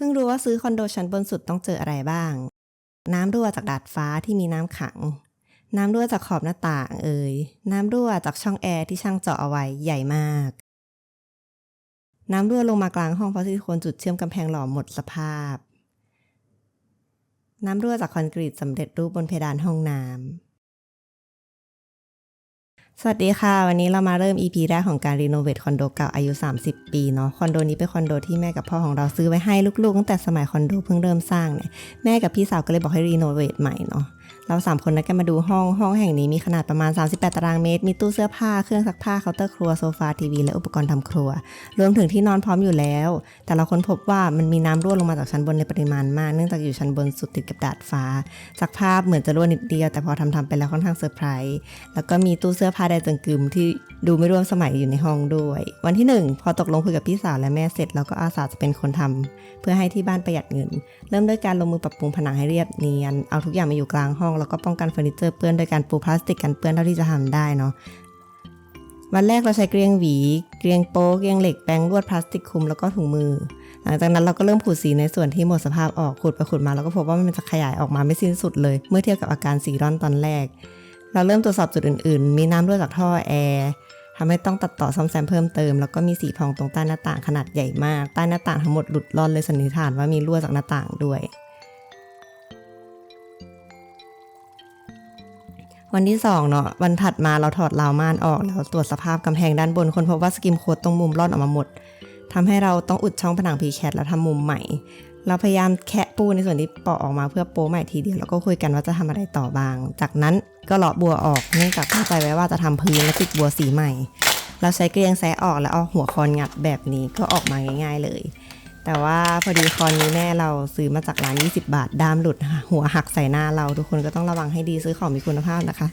พิ่งรู้ว่าซื้อคอนโดชั้นบนสุดต้องเจออะไรบ้าง น้ำรั่วจากดาดฟ้าที่มีน้ำขัง น้ำรั่วจากขอบหน้าต่างน้ำรั่วจากช่องแอร์ที่ช่างเจาะเอาไว้ใหญ่มาก น้ำรั่วลงมากลางห้องเพราะซิลิโคนจุดเชื่อมกำแพงหล่อหมดสภาพ น้ำรั่วจากคอนกรีตสำเร็จรูปบนเพดานห้องน้ำสวัสดีค่ะวันนี้เรามาเริ่ม EP แรกของการรีโนเวทคอนโดเก่าอายุ30 ปีเนาะคอนโดนี้เป็นคอนโดที่แม่กับพ่อของเราซื้อไว้ให้ลูกๆตั้งแต่สมัยคอนโดเพิ่งเริ่มสร้างเนี่ยแม่กับพี่สาวก็เลยบอกให้รีโนเวทใหม่เนาะเรา3คนนัดกันมาดูห้องแห่งนี้มีขนาดประมาณ38ตารางเมตรมีตู้เสื้อผ้าเครื่องซักผ้าเคาน์เตอร์ครัวโซฟาทีวีและอุปกรณ์ทำครัวรวมถึงที่นอนพร้อมอยู่แล้วแต่เราค้นพบว่ามันมีน้ำรั่วลงมาจากชั้นบนในปริมาณมากเนื่องจากอยู่ชั้นบนสุดติดกับดาดฟ้าจากภาพเหมือนจะรั่วนิดเดียวแต่พอทำไปแล้วค่อนข้างเซอร์ไพรส์แล้วก็มีตู้เสื้อผ้าแดงจังกึมที่ดูไม่ร่วมสมัยอยู่ในห้องด้วยวันที่1พอตกลงคุยกับพี่สาวและแม่เสร็จเราก็อาสาจะเป็นคนทำเพื่อให้ที่บ้านประหยัดเงินเริ่มด้วยการลงมือปรับปรุงผนังให้เรียบเนียนเอาทุกอย่างมาอยู่กลางห้องแล้วก็ป้องกันเฟอร์นิเจอร์เปื้อนโดยการปูพลาสติกกันเปื้อนเท่าที่จะทำได้เนาะวันแรกเราใช้เกลียงหวีเกลียงโป๊เกลียงเหล็กแปรงลวดพลาสติกคลุมแล้วก็ถุงมือหลังจากนั้นเราก็เริ่มขูดสีในส่วนที่หมดสภาพออกขูดไปขูดมาแล้วก็พบว่ามันจะขยายออกมาไม่สิ้นสุดเลยเมื่อเทียบกับอาการสีร่อนตอนแรกเราเริ่มตรวจสอบจุดอื่นๆมีน้ำรั่วจากท่อแอร์ทำให้ต้องตัดต่อซ่อมแซมเพิ่มเติมแล้วก็มีสีพองตรงใต้หน้าต่างขนาดใหญ่มากใต้หน้าต่างทั้งหมดหลุดร่อนเลยสันนิษฐานว่ามีรั่วจากหน้าต่างด้วยวันที่2เนาะวันถัดมาเราถอดราวม่านออกแล้วตรวจสภาพกำแพงด้านบนค้นพบว่าสกิมโค้ดตรงมุมร่อนออกมาหมดทำให้เราต้องอุดช่องผนังพีแคทแล้วทำมุมใหม่เราพยายามแคะปูในส่วนที่เปาะออกมาเพื่อโป้ใหม่ทีเดียวแล้วก็คุยกันว่าจะทำอะไรต่อบ้างจากนั้นก็เลาะบัวออกเนื่องจากตั้งใจไว้ว่าจะทำพื้นและติดบัวสีใหม่เราใช้เกลียงแซะออกแล้วเอาหัวคอนงัดแบบนี้ก็ออกมาง่ายๆเลยแต่ว่าพอดีคอนนี้แม่เราซื้อมาจากร้าน20 บาทด้ามหลุดหัวหักใส่หน้าเราทุกคนก็ต้องระวังให้ดีซื้อของมีคุณภาพนะคะ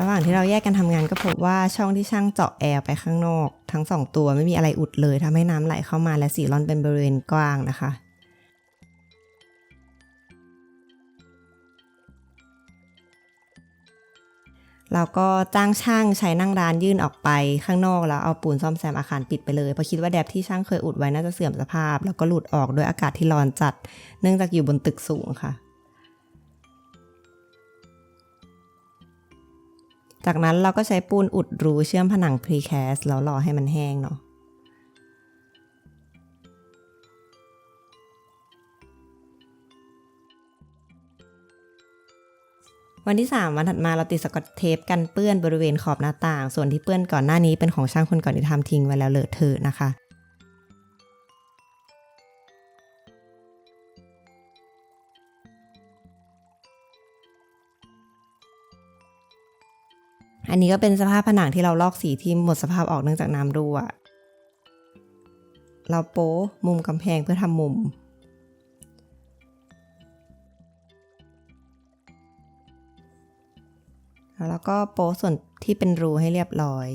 ระหว่างที่เราแยกกันทำงานก็พบว่าช่องที่ช่างเจาะแอร์ไปข้างนอกทั้ง2ตัวไม่มีอะไรอุดเลยทำให้น้ำไหลเข้ามาและสีร่อนเป็นบริเวณกว้างนะคะเราก็จ้างช่างใช้นั่งร้านยื่นออกไปข้างนอกแล้วเอาปูนซ่อมแซมอาคารปิดไปเลยเพราะคิดว่าแดบที่ช่างเคยอุดไว้น่าจะเสื่อมสภาพแล้วก็หลุดออกด้วยอากาศที่ร้อนจัดเนื่องจากอยู่บนตึกสูงค่ะจากนั้นเราก็ใช้ปูนอุดรูเชื่อมผนังพรีแคสแล้วรอให้มันแห้งเนาะวันที่3วันถัดมาเราติดสกอตเทปกันเปื้อนบริเวณขอบหน้าต่างส่วนที่เปื้อนก่อนหน้านี้เป็นของช่างคนก่อนที่ทำทิ้งไว้แล้วเลอะเทอะนะคะอันนี้ก็เป็นสภาพผนังที่เราลอกสีที่หมดสภาพออกเนื่องจากน้ำรั่วเราโป๊มุมกำแพงเพื่อทำมุมแล้วก็โป๊ส่วนที่เป็นรูให้เรียบร้อย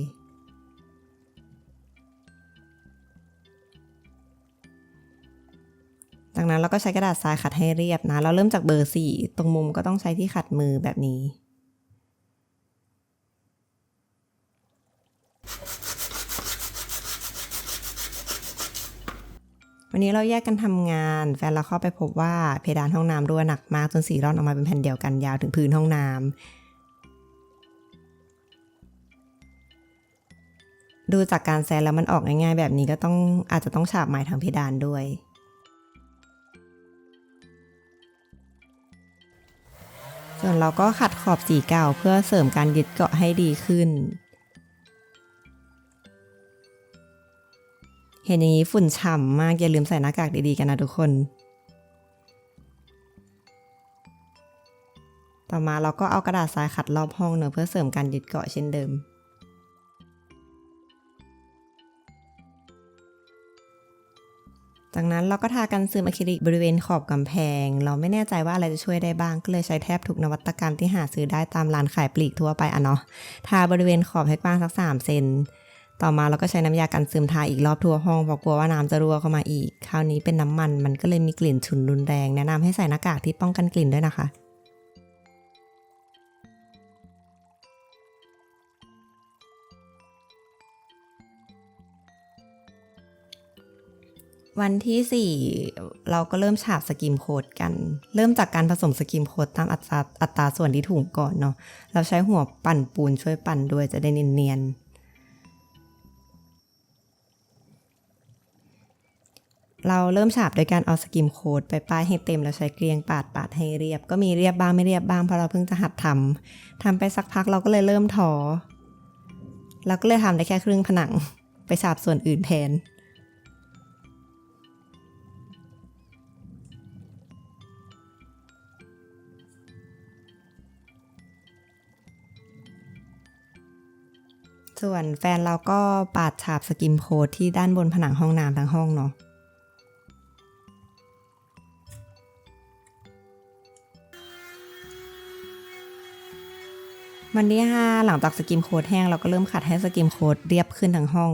จากนั้นเราก็ใช้กระดาษทรายขัดให้เรียบนะเราเริ่มจากเบอร์4ตรงมุมก็ต้องใช้ที่ขัดมือแบบนี้วันนี้เราแยกกันทำงานแฟนเราเข้าไปพบว่าเพดานห้องน้ำรั่วหนักมากจนสีร่อนออกมาเป็นแผ่นเดียวกันยาวถึงพื้นห้องน้ำดูจากการแซะแล้วมันออกง่ายๆแบบนี้ก็อาจจะต้องฉาบใหม่ทั้งเพดานด้วยส่วนเราก็ขัดขอบสีเก่าเพื่อเสริมการยึดเกาะให้ดีขึ้นเห็นอย่างนี้ฝุ่นฉ่ำมากอย่าลืมใส่หน้ากากดีๆกันนะทุกคนต่อมาเราก็เอากระดาษทรายขัดรอบห้องเนอะเพื่อเสริมการยึดเกาะเช่นเดิมจากนั้นเราก็ทากันซึมอะคริลิกบริเวณขอบกำแพงเราไม่แน่ใจว่าอะไรจะช่วยได้บ้างก็เลยใช้แทบทุกนวัตกรรมที่หาซื้อได้ตามร้านขายปลีกทั่วไปเนาะทาบริเวณขอบให้กว้างสัก3 เซน ต่อมาเราก็ใช้น้ำยากันซึมทาอีกรอบทั่วห้องเพราะกลัวว่าน้ำจะรั่วเข้ามาอีกคราวนี้เป็นน้ำมันก็เลยมีกลิ่นฉุนรุนแรงแนะนำให้ใส่หน้ากากที่ป้องกันกลิ่นด้วยนะคะวันที่4เราก็เริ่มฉาบสกิมโค้ดกันเริ่มจากการผสมสกิมโค้ดตามอัตราส่วนที่ถูกก่อนเนาะเราใช้หัวปั่นปูนช่วยปั่นด้วยจะได้เนียนๆเราเริ่มฉาบโดยการเอาสกิมโค้ดไปป้ายให้เต็มแล้วใช้เกลียงปาดให้เรียบก็มีเรียบบ้างไม่เรียบบ้างเพราะเราเพิ่งจะหัดทำไปสักพักเราก็เลยเริ่มท้อเราก็เลยทำได้แค่ครึ่งผนังไปฉาบส่วนอื่นแทนส่วนแฟนเราก็ปาดฉาบสกิมโค้ดที่ด้านบนผนังห้องน้ำทั้งห้องเนาะวันที่5หลังจากสกิมโค้ดแห้งเราก็เริ่มขัดให้สกิมโค้ดเรียบขึ้นทั้งห้อง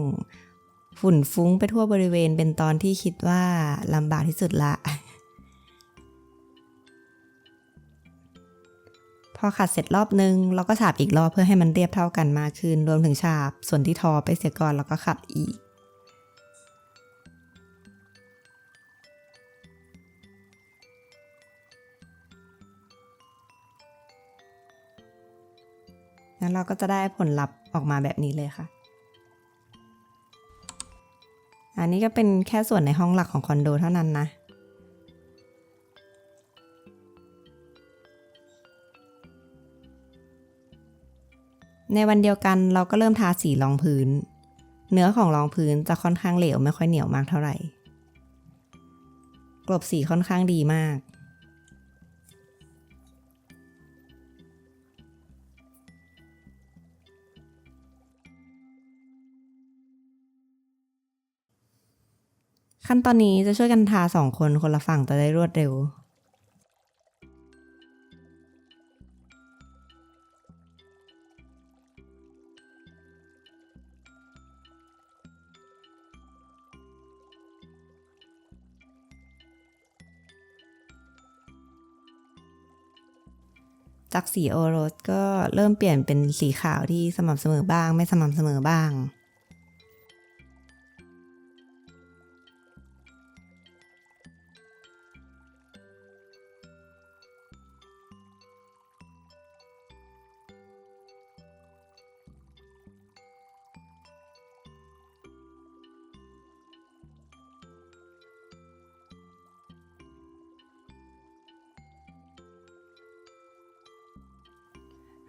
ฝุ่นฟุ้งไปทั่วบริเวณเป็นตอนที่คิดว่าลำบากที่สุดละพอขัดเสร็จรอบนึงเราก็ฉาบอีกรอบเพื่อให้มันเรียบเท่ากันมากขึ้นรวมถึงฉาบส่วนที่ทอไปเสียก่อนแล้วก็ขัดอีกแล้วเราก็จะได้ผลลัพธ์ออกมาแบบนี้เลยค่ะอันนี้ก็เป็นแค่ส่วนในห้องหลักของคอนโดเท่านั้นนะในวันเดียวกันเราก็เริ่มทาสีรองพื้นเนื้อของรองพื้นจะค่อนข้างเหลวไม่ค่อยเหนียวมากเท่าไหร่กลบสีค่อนข้างดีมากขั้นตอนนี้จะช่วยกันทา2 คนคนละฝั่งจะได้รวดเร็วจากสีโอโรสก็เริ่มเปลี่ยนเป็นสีขาวที่สม่ำเสมอบ้างไม่สม่ำเสมอบ้าง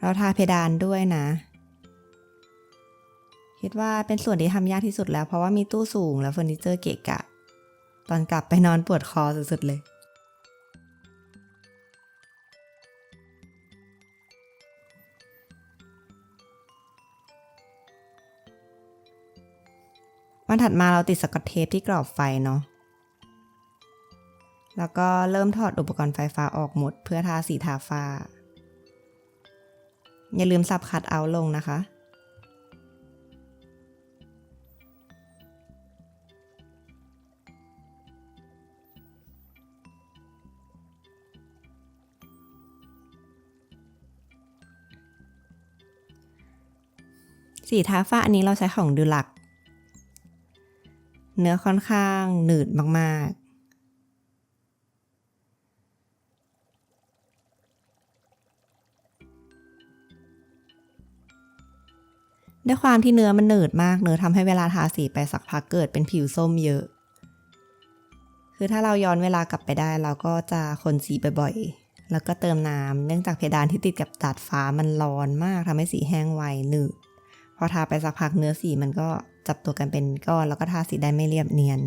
เราทาเพดานด้วยนะคิดว่าเป็นส่วนที่ทำยากที่สุดแล้วเพราะว่ามีตู้สูงและเฟอร์นิเจอร์เกะกะตอนกลับไปนอนปวดคอสุดๆเลยวันถัดมาเราติดสกอตเทปที่กรอบไฟเนาะแล้วก็เริ่มถอดอุปกรณ์ไฟฟ้าออกหมดเพื่อทาสีทาฝ้าอย่าลืมสับคัทเอาท์ลงนะคะสีทาฝ้าอันนี้เราใช้ของดูลักเนื้อค่อนข้างหนืดมากๆด้วยความที่เนื้อมันหนืดมากเนื้อทำให้เวลาทาสีไปสักพักเกิดเป็นผิวส้มเยอะคือถ้าเราย้อนเวลากลับไปได้เราก็จะคนสีบ่อยๆแล้วก็เติมน้ำเนื่องจากเพดานที่ติดกับดาดฟ้ามันร้อนมากทำให้สีแห้งไวหนืดพอทาไปสักพักเนื้อสีมันก็จับตัวกันเป็นก้อนแล้วก็ทาสีได้ไม่เรียบเนียน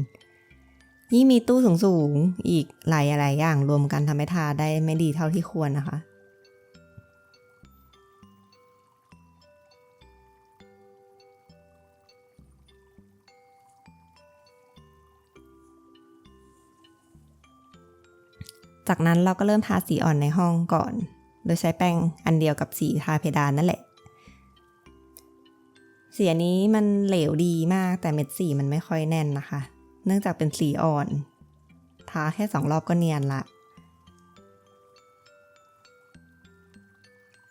ยิ่งมีตู้สูงๆอีกหลายอย่างรวมกันทำให้ทาได้ไม่ดีเท่าที่ควรนะคะจากนั้นเราก็เริ่มทาสีอ่อนในห้องก่อนโดยใช้แป้งอันเดียวกับสีทาเพดานนั่นแหละ สีอันนี้มันเหลวดีมากแต่เม็ดสีมันไม่ค่อยแน่นนะคะเนื่องจากเป็นสีอ่อนทาแค่2 รอบก็เนียนละ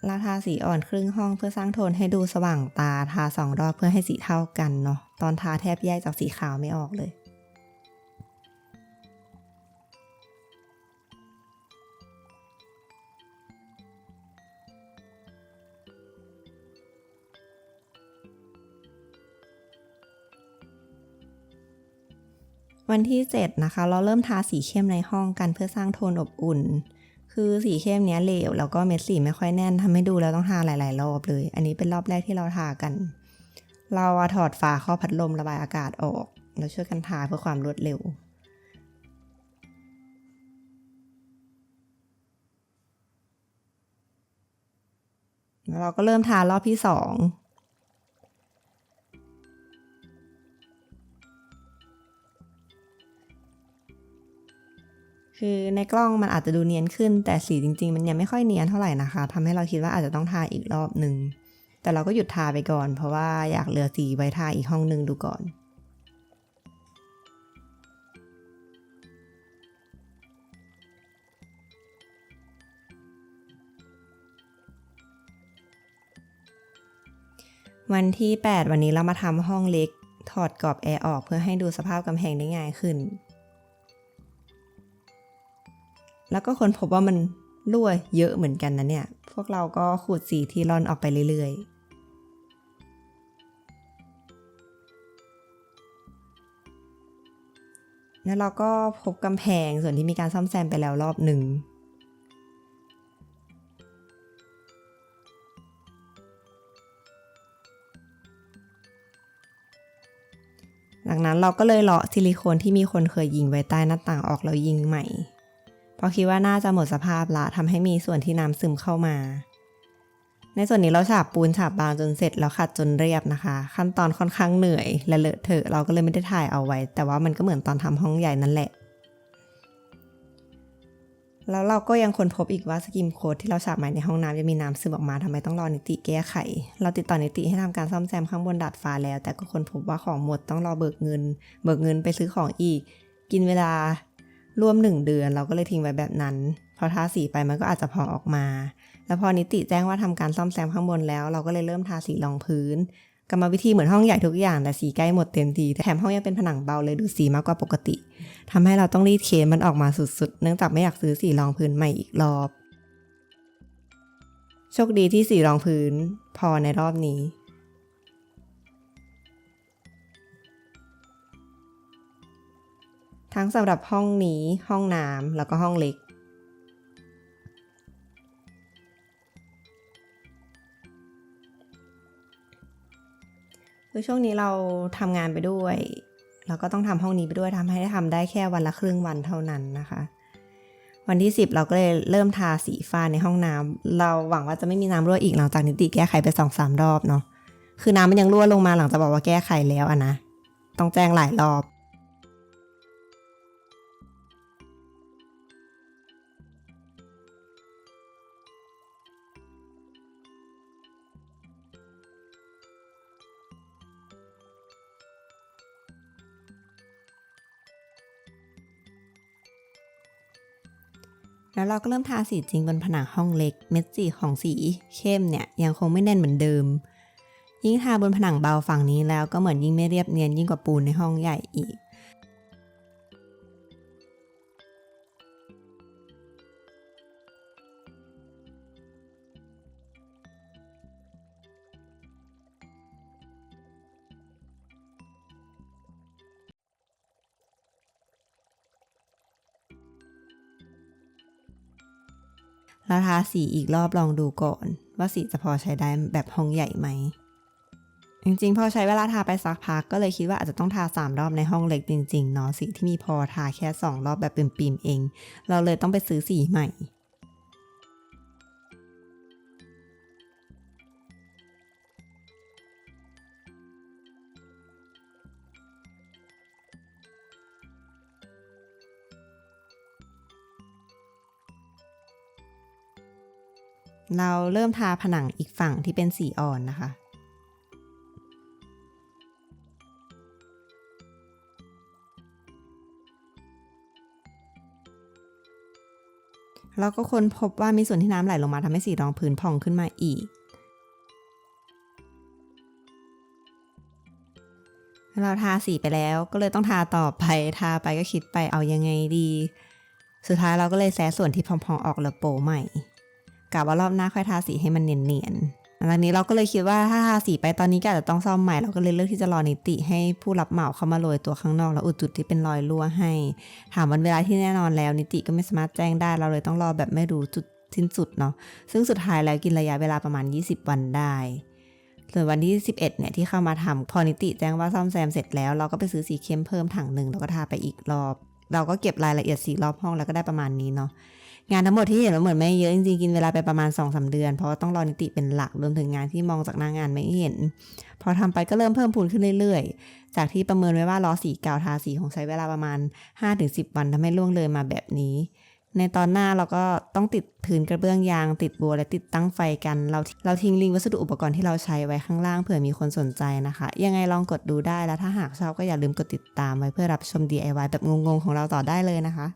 เราทาสีอ่อนครึ่งห้องเพื่อสร้างโทนให้ดูสว่างตาทา2 รอบเพื่อให้สีเท่ากันเนาะตอนทาแทบแยกจากสีขาวไม่ออกเลยวันที่7นะคะเราเริ่มทาสีเข้มในห้องกันเพื่อสร้างโทนอบอุ่นคือสีเข้มเนี้ยเหลวแล้วก็เม็ดสีไม่ค่อยแน่นทำให้ดูแล้วต้องทาหลายๆรอบเลยอันนี้เป็นรอบแรกที่เราทากันเราถอดฝาครอบพัดลมระบายอากาศออกแล้วช่วยกันทาเพื่อความรวดเร็วแล้วเราก็เริ่มทารอบที่2คือในกล้องมันอาจจะดูเนียนขึ้นแต่สีจริงๆมันยังไม่ค่อยเนียนเท่าไหร่นะคะทำให้เราคิดว่าอาจจะต้องทาอีกรอบหนึ่งแต่เราก็หยุดทาไปก่อนเพราะว่าอยากเหลือสีไว้ทาอีกห้องนึงดูก่อนวันที่8วันนี้เรามาทำห้องเล็กถอดกรอบแอร์ออกเพื่อให้ดูสภาพกำแพงได้ง่ายขึ้นแล้วก็ค้นพบว่ามันรั่วเยอะเหมือนกันนะเนี่ยพวกเราก็ขูดสีที่ร่อนออกไปเรื่อยๆแล้วเราก็พบกำแพงส่วนที่มีการซ่อมแซมไปแล้วรอบหนึ่งจากนั้นเราก็เลยเลาะซิลิโคนที่มีคนเคยยิงไว้ใต้หน้าต่างออกแล้วยิงใหม่เพราะคิดว่าน่าจะหมดสภาพละทำให้มีส่วนที่น้ำซึมเข้ามาในส่วนนี้เราฉาบปูนฉาบบางจนเสร็จแล้วขัดจนเรียบนะคะขั้นตอนค่อนข้างเหนื่อยและเลอะเทอะเราก็เลยไม่ได้ถ่ายเอาไว้แต่ว่ามันก็เหมือนตอนทำห้องใหญ่นั่นแหละแล้วเราก็ยังค้นพบอีกว่าสกิมโค้ดที่เราฉาบใหม่ในห้องน้ำจะมีน้ำซึมออกมาทำไมต้องรอนิติแก้ไขเราติดต่อนิติให้ทำการซ่อมแซมข้างบนดาดฟ้าแล้วแต่ก็ค้นพบว่าของหมดต้องรอเบิกเงินไปซื้อของอีกกินเวลาร่วม1 เดือนเราก็เลยทิ้งไว้แบบนั้นพอทาสีไปมันก็อาจจะพองออกมาแล้วพอนิติแจ้งว่าทำการซ่อมแซมข้างบนแล้วเราก็เลยเริ่มทาสีรองพื้นกรรมวิธีเหมือนห้องใหญ่ทุกอย่างแต่สีใกล้หมดเต็มทีแถมห้องยังเป็นผนังเบาเลยดูสีมากกว่าปกติทำให้เราต้องรีดเค้นมันออกมาสุดๆเนื่องจากไม่อยากซื้อสีรองพื้นใหม่อีกรอบโชคดีที่สีรองพื้นพอในรอบนี้ทั้งสำหรับห้องนี้ห้องน้ำแล้วก็ห้องเล็กคือช่วงนี้เราทำงานไปด้วยแล้วก็ต้องทำห้องนี้ไปด้วยทำให้ทำได้แค่วันละครึ่งวันเท่านั้นนะคะวันที่10เราก็เลยเริ่มทาสีฟ้าในห้องน้ำเราหวังว่าจะไม่มีน้ำรั่วอีกหลังจากนิติแก้ไขไป 2-3 รอบเนาะคือน้ำมันยังรั่วลงมาหลังจากบอกว่าแก้ไขแล้วอะนะต้องแจ้งหลายรอบแล้วเราก็เริ่มทาสีจริงบนผนังห้องเล็กเม็ดสีของสีเข้มเนี่ยยังคงไม่แน่นเหมือนเดิมยิ่งทาบนผนังเบาฝั่งนี้แล้วก็เหมือนยิ่งไม่เรียบเนียนยิ่งกว่าปูนในห้องใหญ่อีกเราทาสีอีกรอบลองดูก่อนว่าสีจะพอใช้ได้แบบห้องใหญ่ไหมจริงๆพอใช้เวลาทาไปสักพักก็เลยคิดว่าอาจจะต้องทา3 รอบในห้องเล็กจริงๆเนาะสีที่มีพอทาแค่2 รอบแบบปิ่มๆเองเราเลยต้องไปซื้อสีใหม่เราเริ่มทาผนังอีกฝั่งที่เป็นสีอ่อนนะคะ เราก็ค้นพบว่ามีส่วนที่น้ำไหลลงมาทำให้สีรองพื้นผ่องขึ้นมาอีกเราทาสีไปแล้วก็เลยต้องทาต่อไปทาไปก็คิดไปเอายังไงดีสุดท้ายเราก็เลยแซะส่วนที่พองๆออกแล้วโปะใหม่กะว่ารอบหน้าค่อยทาสีให้มันเนียนๆตอนนี้เราก็เลยคิดว่าถ้าทาสีไปตอนนี้ก็อาจจะต้องซ่อมใหม่เราก็เลยเลือกที่จะรอนิติให้ผู้รับเหมาเข้ามาโรยตัวข้างนอกแล้วอุดจุดที่เป็นรอยรั่วให้ถามวันเวลาที่แน่นอนแล้วนิติก็ไม่สามารถแจ้งได้เราเลยต้องรอแบบไม่รู้จุดสิ้นสุดเนาะซึ่งสุดท้ายแล้วกินระยะเวลาประมาณ20วันได้ส่วนวันที่11เนี่ยที่เข้ามาทำพอนิติแจ้งว่าซ่อมแซมเสร็จแล้วเราก็ไปซื้อสีเข้มเพิ่มถังหนึ่งแล้วก็ทาไปอีกรอบเราก็เก็บรายละเอียดสีรอบห้องแล้วก็ได้ประมาณนี้เนาะงานทั้งหมดที่เห็นว่าเหมือนไม่เยอะจริงๆกินเวลาไปประมาณ 2-3 เดือนเพราะว่าต้องรอนิติเป็นหลักรวมถึงงานที่มองจากหน้างานไม่เห็นพอทำไปก็เริ่มเพิ่มพูนขึ้นเรื่อยๆจากที่ประเมินไว้ว่ารอสีเก่าทาสีคงใช้เวลาประมาณ 5-10 วันทำให้ล่วงเลยมาแบบนี้ในตอนหน้าเราก็ต้องติดพื้นกระเบื้องยางติดบัวและติดตั้งไฟกันเราทิ้งลิงก์วัสดุอุปกรณ์ที่เราใช้ไว้ข้างล่างเผื่อมีคนสนใจนะคะยังไงลองกดดูได้แล้วถ้าหากชอบก็อย่าลืมกดติดตามไว้เพื่อรับชม DIY แบบงงๆของเราต่อได้เลยนะคะ